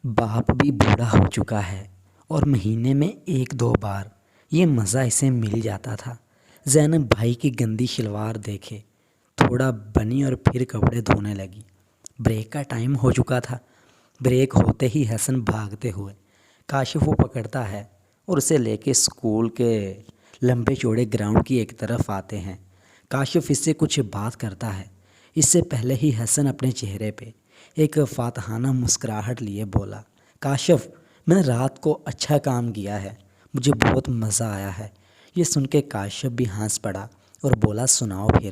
باپ بھی بوڑھا ہو چکا ہے اور مہینے میں ایک دو بار یہ مزہ اسے مل جاتا تھا۔ زینب بھائی کی گندی شلوار دیکھے تھوڑا بنی اور پھر کپڑے دھونے لگی۔ بریک کا ٹائم ہو چکا تھا۔ بریک ہوتے ہی حسن بھاگتے ہوئے کاشف کو پکڑتا ہے اور اسے لے کے اسکول کے لمبے چوڑے گراؤنڈ کی ایک طرف آتے ہیں۔ کاشف اس سے کچھ بات کرتا ہے۔ اس سے پہلے ہی حسن اپنے چہرے پہ ایک فاتحانہ مسکراہٹ لیے بولا، کاشف، میں نے رات کو اچھا کام کیا ہے، مجھے بہت مزہ آیا ہے۔ یہ سن کے کاشف بھی ہنس پڑا اور بولا، سناؤ پھر۔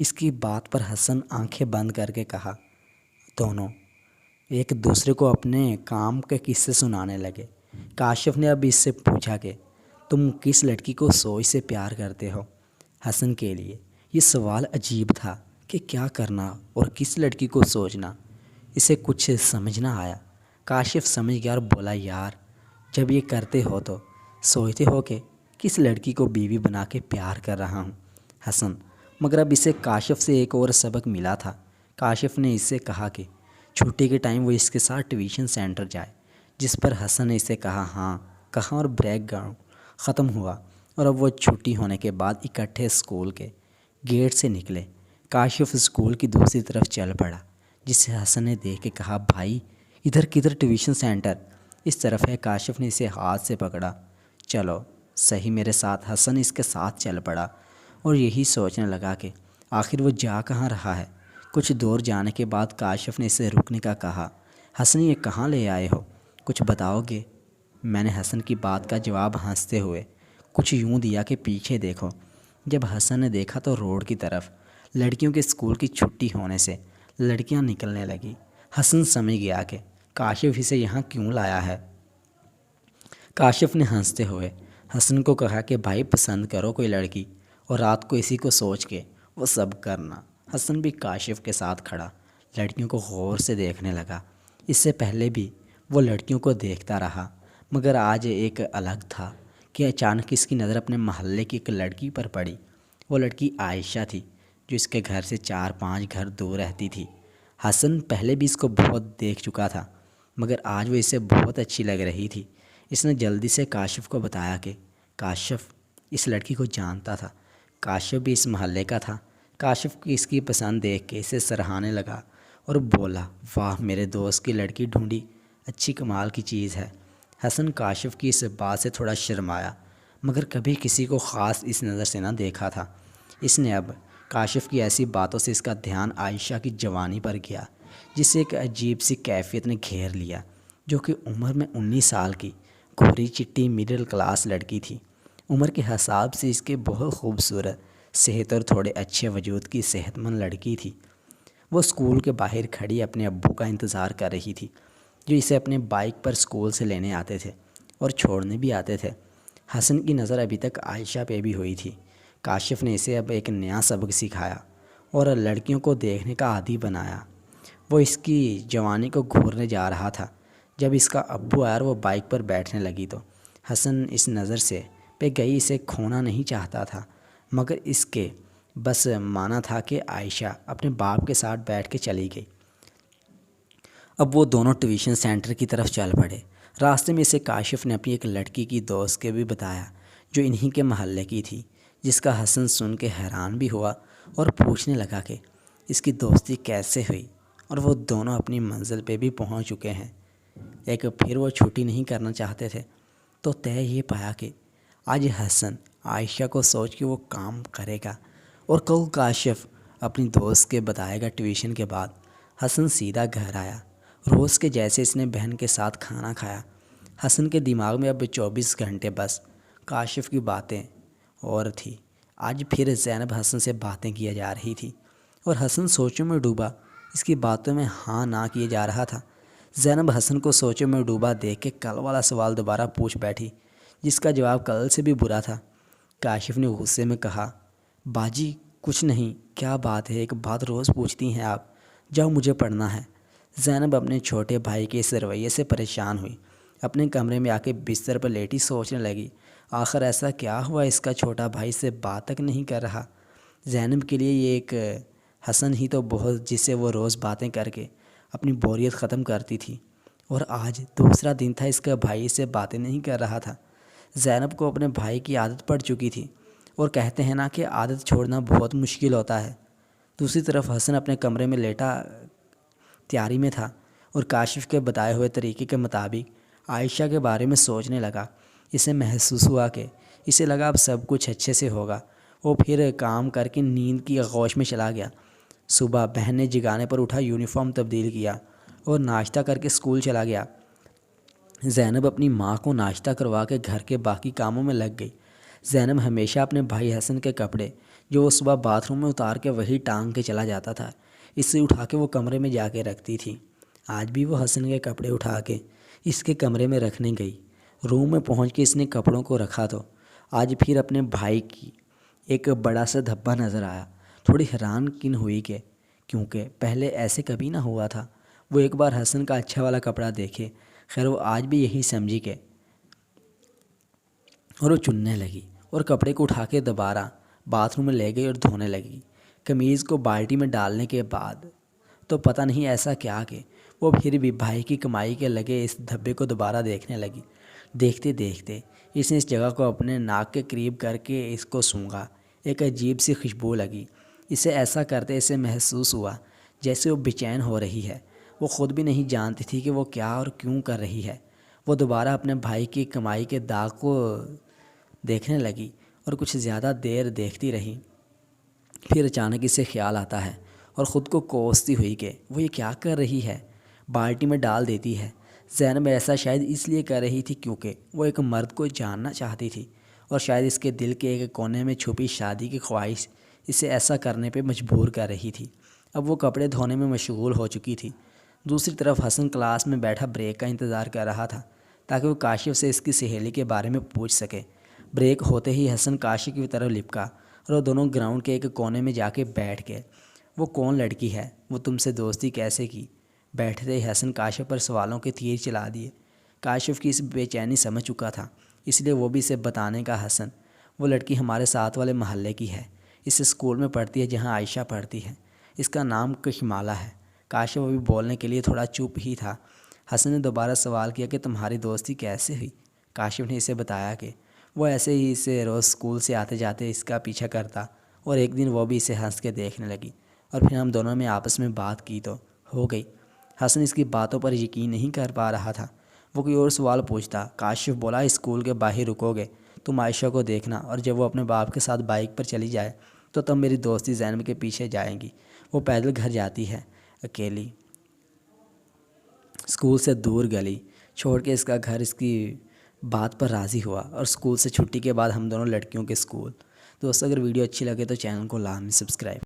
اس کی بات پر حسن آنکھیں بند کر کے کہا۔ دونوں ایک دوسرے کو اپنے کام کے قصے سنانے لگے۔ کاشف نے اب اس سے پوچھا کہ تم کس لڑکی کو سوچ سے پیار کرتے ہو؟ حسن کے لیے یہ سوال عجیب تھا کہ کیا کرنا اور کس لڑکی کو سوچنا، اسے کچھ سمجھ نہ آیا۔ کاشف سمجھ گیا اور بولا، یار جب یہ کرتے ہو تو سوچتے ہو کہ کس لڑکی کو بیوی بنا کے پیار کر رہا ہوں۔ حسن مگر اب اسے کاشف سے ایک اور سبق ملا تھا۔ کاشف نے اس سے کہا کہ چھٹی کے ٹائم وہ اس کے ساتھ ٹیوشن سینٹر جائے، جس پر حسن نے اسے کہا ہاں کہاں اور بریک گراؤنڈ ختم ہوا اور اب وہ چھٹی ہونے کے بعد اکٹھے اسکول کے گیٹ سے نکلے۔ کاشف اسکول کی دوسری طرف چل پڑا، جسے حسن نے دیکھ کے کہا، بھائی ادھر کدھر ٹیوشن سینٹر؟ اس طرف ہے۔ کاشف نے اسے ہاتھ سے پکڑا۔ چلو صحیح میرے ساتھ۔ حسن اس کے ساتھ چل پڑا اور یہی سوچنے لگا کہ آخر وہ جا کہاں رہا ہے۔ کچھ دور جانے کے بعد کاشف نے اسے رکنے کا کہا۔ حسن، یہ کہاں لے آئے ہو، کچھ بتاؤ گے؟ میں نے حسن کی بات کا جواب ہنستے ہوئے کچھ یوں دیا کہ پیچھے دیکھو۔ جب حسن نے دیکھا تو روڈ کی طرف لڑکیوں کے اسکول کی چھٹی ہونے سے لڑکیاں نکلنے لگی۔ حسن سمجھ گیا کہ کاشف اسے یہاں کیوں لایا ہے۔ کاشف نے ہنستے ہوئے حسن کو کہا کہ بھائی پسند کرو کوئی لڑکی اور رات کو اسی کو سوچ کے وہ سب کرنا۔ حسن بھی کاشف کے ساتھ کھڑا لڑکیوں کو غور سے دیکھنے لگا۔ اس سے پہلے بھی وہ لڑکیوں کو دیکھتا رہا، مگر آج ایک الگ تھا کہ اچانک اس کی نظر اپنے محلے کی ایک لڑکی پر پڑی۔ وہ لڑکی عائشہ تھی، جو اس کے گھر سے 4-5 گھر دور رہتی تھی۔ حسن پہلے بھی اس کو بہت دیکھ چکا تھا، مگر آج وہ اسے بہت اچھی لگ رہی تھی۔ اس نے جلدی سے کاشف کو بتایا کہ کاشف اس لڑکی کو جانتا تھا۔ کاشف بھی اس محلے کا تھا۔ کاشف کی اس کی پسند دیکھ کے اسے سراہنے لگا اور بولا، واہ میرے دوست کی لڑکی ڈھونڈی، اچھی کمال کی چیز ہے۔ حسن کاشف کی اس بات سے تھوڑا شرمایا، مگر کبھی کسی کو خاص اس نظر سے نہ دیکھا تھا۔ اس نے اب کاشف کی ایسی باتوں سے اس کا دھیان عائشہ کی جوانی پر گیا، جسے ایک عجیب سی کیفیت نے گھیر لیا، جو کہ عمر میں 19 سال کی گھوری چٹی مڈل کلاس لڑکی تھی۔ عمر کے حساب سے اس کے بہت خوبصورت، صحت اور تھوڑے اچھے وجود کی صحت مند لڑکی تھی۔ وہ اسکول کے باہر کھڑی اپنے ابو کا انتظار کر رہی تھی، جو اسے اپنے بائک پر اسکول سے لینے آتے تھے اور چھوڑنے بھی آتے تھے۔ حسن کی نظر ابھی تک عائشہ پہ بھی ہوئی تھی۔ کاشف نے اسے اب ایک نیا سبق سکھایا اور لڑکیوں کو دیکھنے کا عادی بنایا۔ وہ اس کی جوانی کو گھورنے جا رہا تھا۔ جب اس کا ابو آیا اور وہ بائک پر بیٹھنے لگی تو حسن اس نظر سے پہ گئی اسے کھونا نہیں چاہتا تھا، مگر اس کے بس مانا تھا کہ عائشہ اپنے باپ کے ساتھ بیٹھ کے چلی گئی۔ اب وہ دونوں ٹیوشن سینٹر کی طرف چل پڑے۔ راستے میں اسے کاشف نے اپنی ایک لڑکی کی دوست کے بھی بتایا، جو انہی کے محلے کی تھی، جس کا حسن سن کے حیران بھی ہوا اور پوچھنے لگا کہ اس کی دوستی کیسے ہوئی، اور وہ دونوں اپنی منزل پہ بھی پہنچ چکے ہیں۔ ایک پھر وہ چھٹی نہیں کرنا چاہتے تھے، تو طے یہ پایا کہ آج حسن عائشہ کو سوچ کے وہ کام کرے گا اور کل کاشف اپنی دوست کے بتائے گا۔ ٹیوشن کے بعد حسن سیدھا گھر آیا۔ روز کے جیسے اس نے بہن کے ساتھ کھانا کھایا۔ حسن کے دماغ میں اب 24 گھنٹے بس کاشف کی باتیں اور تھی۔ آج پھر زینب حسن سے باتیں کیا جا رہی تھی اور حسن سوچوں میں ڈوبا اس کی باتوں میں ہاں نہ کیے جا رہا تھا۔ زینب حسن کو سوچوں میں ڈوبا دیکھ کے کل والا سوال دوبارہ پوچھ بیٹھی، جس کا جواب کل سے بھی برا تھا۔ کاشف نے غصے میں کہا، باجی کچھ نہیں، کیا بات ہے، ایک بات روز پوچھتی ہیں آپ، جاؤ مجھے پڑھنا ہے۔ زینب اپنے چھوٹے بھائی کے اس رویے سے پریشان ہوئی۔ اپنے کمرے میں آ کے بستر پر لیٹی سوچنے لگی، آخر ایسا کیا ہوا اس کا چھوٹا بھائی سے بات تک نہیں کر رہا۔ زینب کے لیے یہ ایک حسن ہی تو بہت، جس سے وہ روز باتیں کر کے اپنی بوریت ختم کرتی تھی، اور آج دوسرا دن تھا، اس کا بھائی سے باتیں نہیں کر رہا تھا۔ زینب کو اپنے بھائی کی عادت پڑ چکی تھی، اور کہتے ہیں نا کہ عادت چھوڑنا بہت مشکل ہوتا ہے۔ دوسری طرف حسن اپنے کمرے میں لیٹا تیاری میں تھا اور کاشف کے بتائے ہوئے طریقے کے مطابق عائشہ کے بارے میں سوچنے لگا۔ اسے محسوس ہوا کہ اسے لگا اب سب کچھ اچھے سے ہوگا۔ وہ پھر کام کر کے نیند کی آغوش میں چلا گیا۔ صبح بہن نے جگانے پر اٹھا، یونیفارم تبدیل کیا اور ناشتہ کر کے اسکول چلا گیا۔ زینب اپنی ماں کو ناشتہ کروا کے گھر کے باقی کاموں میں لگ گئی۔ زینب ہمیشہ اپنے بھائی حسن کے کپڑے جو وہ صبح باتھ روم میں اتار کے وہی ٹانگ کے چلا جاتا تھا، اسے اٹھا کے وہ کمرے میں جا کے رکھتی تھی۔ آج بھی وہ حسن کے کپڑے اٹھا کے اس کے کمرے میں رکھنے گئی۔ روم میں پہنچ کے اس نے کپڑوں کو رکھا تو آج پھر اپنے بھائی کی ایک بڑا سا دھبا نظر آیا۔ تھوڑی حیران کن ہوئی کہ کیونکہ پہلے ایسے کبھی نہ ہوا تھا۔ وہ ایک بار حسن کا اچھا والا کپڑا دیکھے، خیر وہ آج بھی یہی سمجھی کہ، اور وہ چننے لگی اور کپڑے کو اٹھا کے دوبارہ باتھ روم میں لے گئی اور دھونے لگی۔ قمیض کو بالٹی میں ڈالنے کے بعد تو پتہ نہیں ایسا کیا کہ وہ پھر بھی بھائی کی کمائی کے لگے اس دھبے کو دوبارہ دیکھنے لگی۔ دیکھتے دیکھتے اس نے اس جگہ کو اپنے ناک کے قریب کر کے اس کو سونگھا۔ ایک عجیب سی خوشبو لگی اسے۔ ایسا کرتے اسے محسوس ہوا جیسے وہ بے چین ہو رہی ہے۔ وہ خود بھی نہیں جانتی تھی کہ وہ کیا اور کیوں کر رہی ہے۔ وہ دوبارہ اپنے بھائی کی کمائی کے داغ کو دیکھنے لگی اور کچھ زیادہ دیر دیکھتی رہی۔ پھر اچانک اسے خیال آتا ہے اور خود کو کوستی ہوئی کہ وہ یہ کیا کر رہی ہے، بالٹی میں ڈال دیتی ہے۔ زینب ایسا شاید اس لیے کر رہی تھی کیونکہ وہ ایک مرد کو جاننا چاہتی تھی، اور شاید اس کے دل کے ایک کونے میں چھپی شادی کی خواہش اسے ایسا کرنے پہ مجبور کر رہی تھی۔ اب وہ کپڑے دھونے میں مشغول ہو چکی تھی۔ دوسری طرف حسن کلاس میں بیٹھا بریک کا انتظار کر رہا تھا تاکہ وہ کاشف سے اس کی سہیلی کے بارے میں پوچھ سکے۔ بریک ہوتے ہی حسن کاشف کی طرف لپکا اور وہ دونوں گراؤنڈ کے ایک کونے میں جا کے بیٹھ گئے۔ وہ کون لڑکی ہے، وہ تم سے دوستی کیسے کی؟ بیٹھتے ہی حسن کاشف پر سوالوں کے تیر چلا دیے۔ کاشف کی اس بے چینی سمجھ چکا تھا، اس لیے وہ بھی اسے بتانے کا حسن، وہ لڑکی ہمارے ساتھ والے محلے کی ہے، اس اسکول میں پڑھتی ہے جہاں عائشہ پڑھتی ہے، اس کا نام کشمالہ ہے۔ کاشف ابھی بولنے کے لیے تھوڑا چپ ہی تھا۔ حسن نے دوبارہ سوال کیا کہ تمہاری دوستی کیسے ہوئی؟ کاشف نے اسے بتایا کہ وہ ایسے ہی اسے روز اسکول سے آتے جاتے اس کا پیچھا کرتا، اور ایک دن وہ بھی اسے ہنس کے دیکھنے لگی، اور پھر ہم دونوں میں آپس میں بات کی تو ہو گئی۔ حسن اس کی باتوں پر یقین نہیں کر پا رہا تھا۔ وہ کوئی اور سوال پوچھتا۔ کاشف بولا، اسکول کے باہر رکو گے تم عائشہ کو دیکھنا، اور جب وہ اپنے باپ کے ساتھ بائک پر چلی جائے تو تم میری دوستی زینب کے پیچھے جائیں گی۔ وہ پیدل گھر جاتی ہے اکیلی، اسکول سے دور گلی چھوڑ کے۔ اس کا گھر اس کی بات پر راضی ہوا، اور اسکول سے چھٹی کے بعد ہم دونوں لڑکیوں کے اسکول۔ دوستو اگر ویڈیو اچھی لگے تو چینل کو لازمی سبسکرائب